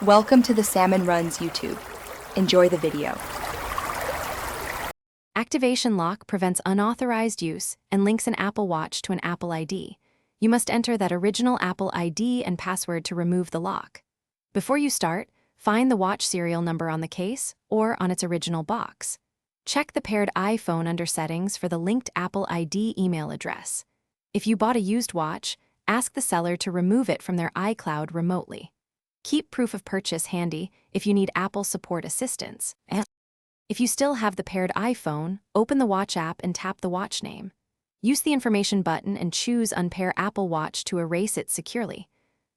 Welcome to the Salmon Runs YouTube. Enjoy the video. Activation lock prevents unauthorized use and links an Apple Watch to an Apple ID. You must enter that original Apple ID and password to remove the lock. Before you start, find the watch serial number on the case or on its original box. Check the paired iPhone under Settings for the linked Apple ID email address. If you bought a used watch, ask the seller to remove it from their iCloud remotely. Keep proof of purchase handy if you need Apple support assistance. If you still have the paired iPhone, open the Watch app and tap the watch name. Use the information button and choose Unpair Apple Watch to erase it securely.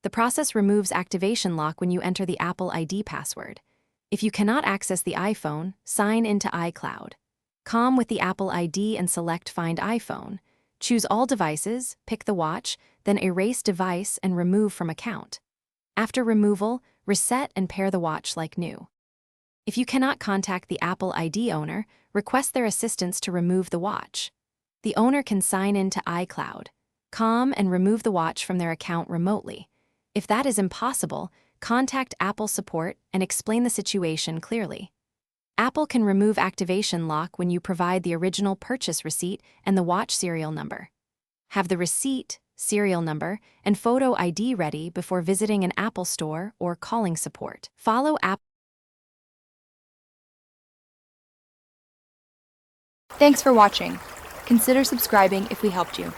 The process removes activation lock when you enter the Apple ID password. If you cannot access the iPhone, sign into iCloud. Com with the Apple ID and select Find iPhone. Choose all devices, pick the watch, then erase device and remove from account. After removal, reset and pair the watch like new. If you cannot contact the Apple ID owner, request their assistance to remove the watch. The owner can sign into iCloud, com and remove the watch from their account remotely. If that is impossible, contact Apple support and explain the situation clearly. Apple can remove activation lock when you provide the original purchase receipt and the watch serial number. Have the receipt, serial number, and photo ID ready before visiting an Apple store or calling support. Follow Apple. Thanks for watching. Consider subscribing if we helped you.